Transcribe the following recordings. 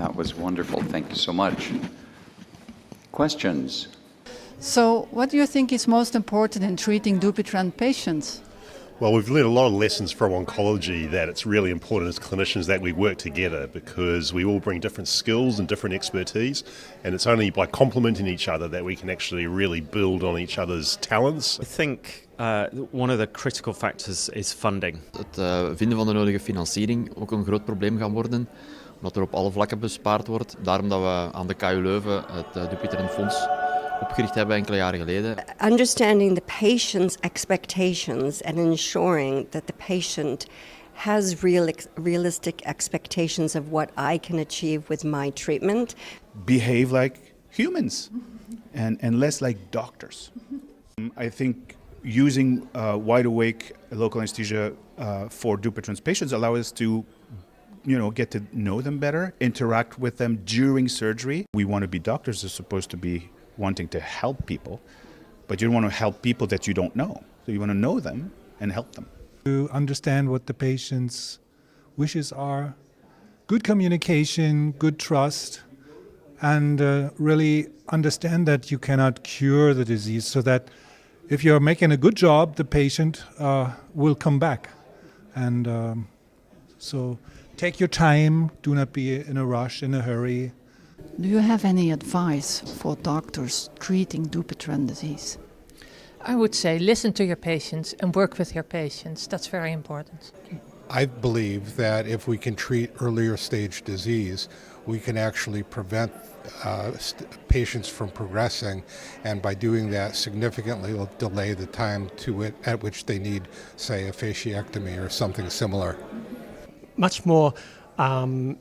That was wonderful. Thank you so much. Questions? So, what do you think is most important in treating Dupuytren patients? Well, we've learned a lot of lessons from oncology that it's really important as clinicians that we work together because we all bring different skills and different expertise, and it's only by complementing each other that we can actually really build on each other's talents. I think one of the critical factors is funding. Het vinden van de nodige financiering ook een groot probleem gaan worden, omdat er op alle vlakken bespaard wordt. Daarom dat we aan de KU Leuven het Dupuytren-fonds opgericht hebben enkele jaren geleden. Understanding the patient's expectations and ensuring that the patient has realistic expectations of what I can achieve with my treatment. Behave like humans and less like doctors. I think using wide awake local anesthesia for Dupuytren's patients allow us to get to know them better, interact with them during surgery. We want to be doctors, are supposed to be wanting to help people, but you don't want to help people that you don't know. So you want to know them and help them. To understand what the patient's wishes are, good communication, good trust, and really understand that you cannot cure the disease, so that if you're making a good job, the patient will come back. And so take your time, do not be in a rush, in a hurry. Do you have any advice for doctors treating Dupuytren disease? I would say listen to your patients and work with your patients. That's very important. I believe that if we can treat earlier stage disease, we can actually prevent patients from progressing, and by doing that significantly will delay the time at which they need, say, a fasciectomy or something similar. Much more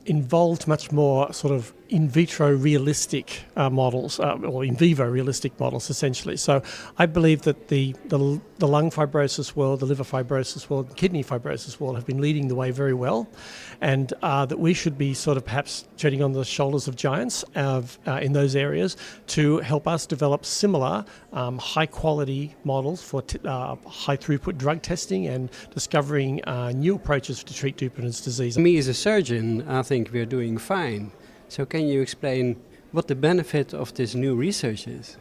involved, much more sort of in vitro realistic models, or in vivo realistic models, essentially. So I believe that the lung fibrosis world, the liver fibrosis world, kidney fibrosis world have been leading the way very well, and that we should be sort of perhaps treading on the shoulders of giants in those areas to help us develop similar high-quality models for high-throughput drug testing and discovering new approaches to treat Dupuytren's disease. Me as a surgeon, I think we're doing fine. So can you explain what the benefit of this new research is?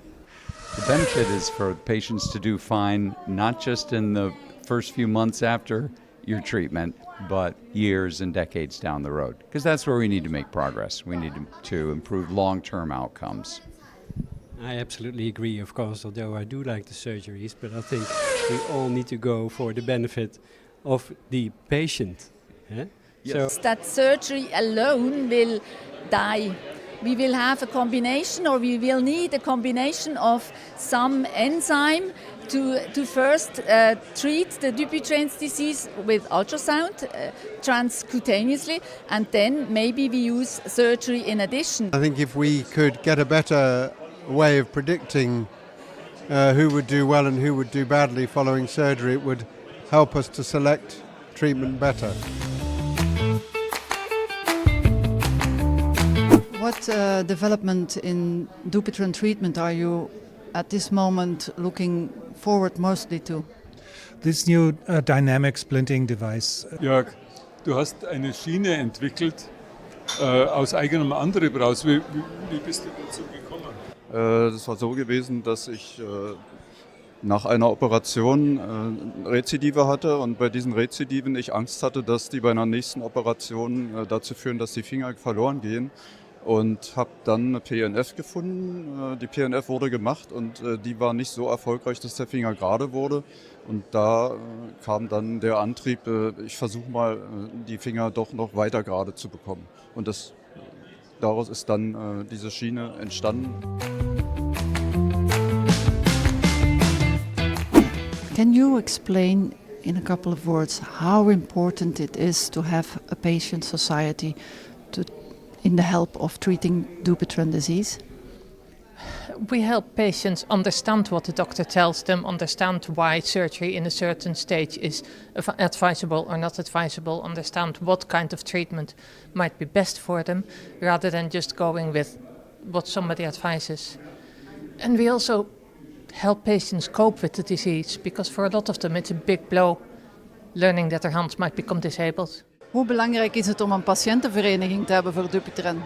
The benefit is for patients to do fine, not just in the first few months after your treatment, but years and decades down the road. Because that's where we need to make progress. We need to improve long-term outcomes. I absolutely agree, of course, although I do like the surgeries, but I think we all need to go for the benefit of the patient. Eh? Yes. So that surgery alone will die. We will have a combination, or we will need a combination of some enzyme to first treat the Dupuytren's disease with ultrasound transcutaneously, and then maybe we use surgery in addition. I think if we could get a better way of predicting who would do well and who would do badly following surgery, it would help us to select treatment better. What development in Dupuytren treatment are you at this moment looking forward mostly to? This new dynamic splinting device. Jörg, du hast eine Schiene entwickelt aus eigenem Antrieb raus. Wie bist du dazu gekommen? Das war so gewesen, dass ich nach einer Operation Rezidive hatte und bei diesen Rezidiven ich Angst hatte, dass die bei einer nächsten Operation dazu führen, dass die Finger verloren gehen. Und habe dann eine PNF gefunden. Die PNF wurde gemacht und die war nicht so erfolgreich, dass der Finger gerade wurde. Und da kam dann der Antrieb, ich versuche mal, die Finger doch noch weiter gerade zu bekommen. Und daraus ist dann diese Schiene entstanden. Can you explain in a couple of words how important it is to have a patient society in the help of treating Dupuytren disease? We help patients understand what the doctor tells them, understand why surgery in a certain stage is advisable or not advisable, understand what kind of treatment might be best for them, rather than just going with what somebody advises. And we also help patients cope with the disease, because for a lot of them it's a big blow, learning that their hands might become disabled. Hoe belangrijk is het om een patiëntenvereniging te hebben voor Dupuytren?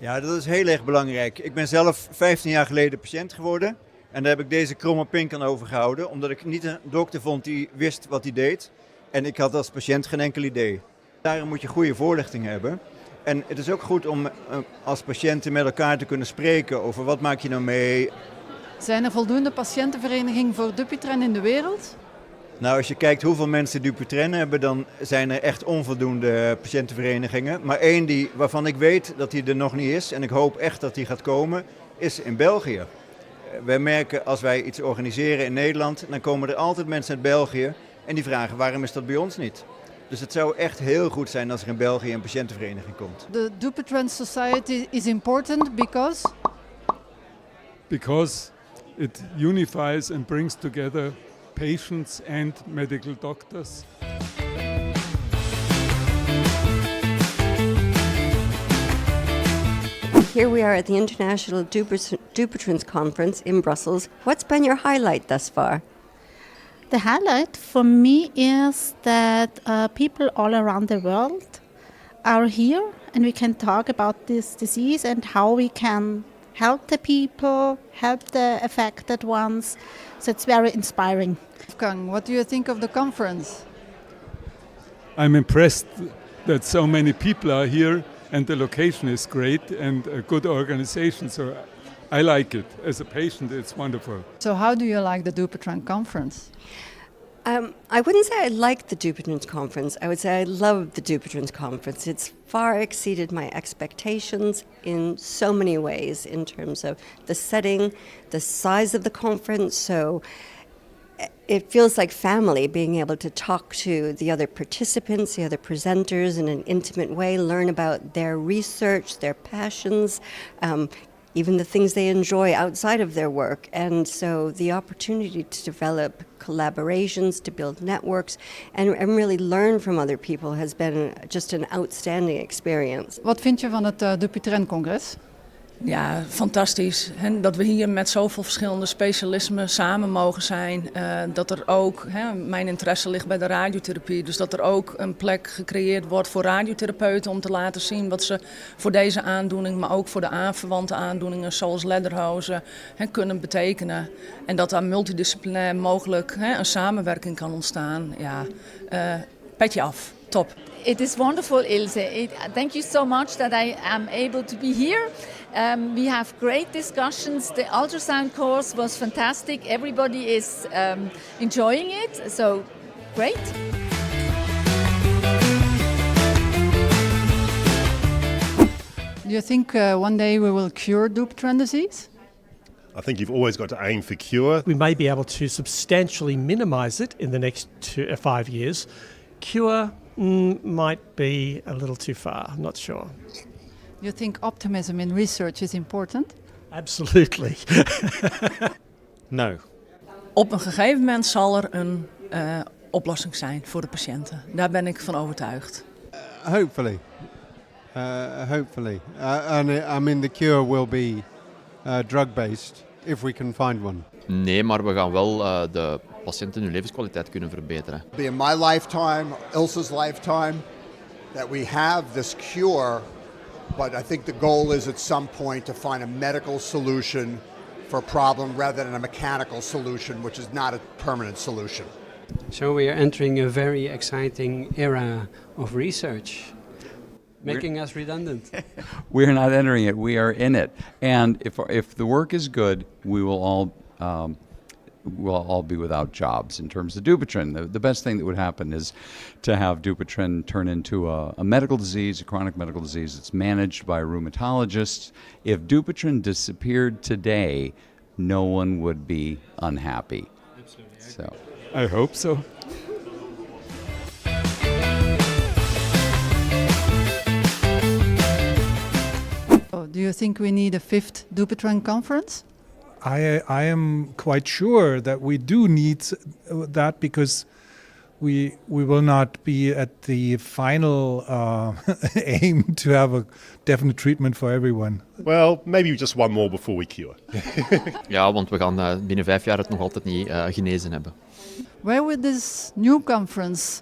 Ja, dat is heel erg belangrijk. Ik ben zelf 15 jaar geleden patiënt geworden. En daar heb ik deze kromme pink aan overgehouden. Omdat ik niet een dokter vond die wist wat hij deed. En ik had als patiënt geen enkel idee. Daarom moet je goede voorlichting hebben. En het is ook goed om als patiënten met elkaar te kunnen spreken over wat maak je nou mee. Zijn er voldoende patiëntenverenigingen voor Dupuytren in de wereld? Nou, als je kijkt hoeveel mensen Dupuytren hebben, dan zijn er echt onvoldoende patiëntenverenigingen. Maar één waarvan ik weet dat die er nog niet is, en ik hoop echt dat die gaat komen, is in België. Wij merken als wij iets organiseren in Nederland, dan komen er altijd mensen uit België en die vragen waarom is dat bij ons niet? Dus het zou echt heel goed zijn als er in België een patiëntenvereniging komt. The Dupuytren Society is important because? Because it unifies and brings together patients and medical doctors. Here we are at the International Dupuytren-Konferenz in Brussels. What's been your highlight thus far? The highlight for me is that people all around the world are here and we can talk about this disease and how we can help the people, help the affected ones. So it's very inspiring. Wolfgang, what do you think of the conference? I'm impressed that so many people are here and the location is great and a good organization. So I like it. As a patient, it's wonderful. So how do you like the Dupuytren-Konferenz? I wouldn't say I like the Dupuytren-Konferenz. I would say I love the Dupuytren-Konferenz. It's far exceeded my expectations in so many ways in terms of the setting, the size of the conference. So it feels like family, being able to talk to the other participants, the other presenters in an intimate way, learn about their research, their passions, even the things they enjoy outside of their work. And so the opportunity to develop collaborations, to build networks, and really learn from other people has been just an outstanding experience. Wat vind je van het Dupuytren-congres? Ja, fantastisch. En dat we hier met zoveel verschillende specialismen samen mogen zijn. Dat er ook, mijn interesse ligt bij de radiotherapie, dus dat er ook een plek gecreëerd wordt voor radiotherapeuten om te laten zien wat ze voor deze aandoening, maar ook voor de aanverwante aandoeningen zoals lederhozen kunnen betekenen. En dat daar multidisciplinair mogelijk een samenwerking kan ontstaan. Ja, petje af. Top. It is wonderful, Ilse. Thank you so much that I am able to be here. We have great discussions. The ultrasound course was fantastic. Everybody is enjoying it, so great. Do you think one day we will cure Dupuytren disease? I think you've always got to aim for cure. We may be able to substantially minimise it in the next 5 years. Cure might be a little too far, I'm not sure. You think optimism in research is important? Absolutely. No. Op een gegeven moment zal er een oplossing zijn voor de patiënten. Daar ben ik van overtuigd. Hopefully. Hopefully. And I mean the cure will be drug-based if we can find one. Nee, maar we gaan wel de patiënten hun levenskwaliteit kunnen verbeteren. Be in my lifetime, Ilse's lifetime, that we have this cure, but I think the goal is at some point to find a medical solution for a problem rather than a mechanical solution, which is not a permanent solution. So we are entering a very exciting era of research, making us redundant. We're not entering it, we are in it. And if the work is good, we will all we'll all be without jobs in terms of Dupuytren. The best thing that would happen is to have Dupuytren turn into a medical disease, a chronic medical disease that's managed by rheumatologists. If Dupuytren disappeared today, no one would be unhappy. Absolutely. So I hope so. Do you think we need a 5th Dupuytren-Konferenz? I am quite sure that we do need that because we will not be at the final aim to have a definite treatment for everyone. Well, maybe just one more before we cure. Ja, want we gaan binnen 5 jaar het nog altijd niet genezen hebben. Where will this new conference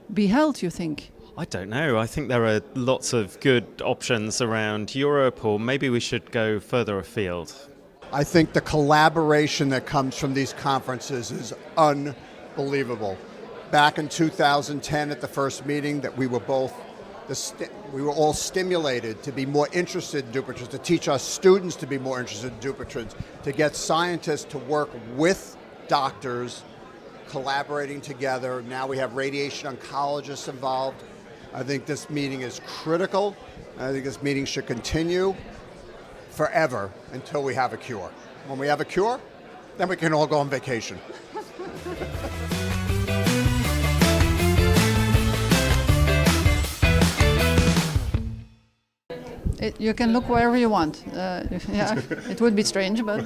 be held, you think? I don't know. I think there are lots of good options around Europe, or maybe we should go further afield. I think the collaboration that comes from these conferences is unbelievable. Back in 2010 at the first meeting that we were all stimulated to be more interested in Dupuytren's, to teach our students to be more interested in Dupuytren's, to get scientists to work with doctors, collaborating together. Now we have radiation oncologists involved. I think this meeting is critical. I think this meeting should continue forever until we have a cure. When we have a cure, then we can all go on vacation. You can look wherever you want. Yeah, it would be strange, but...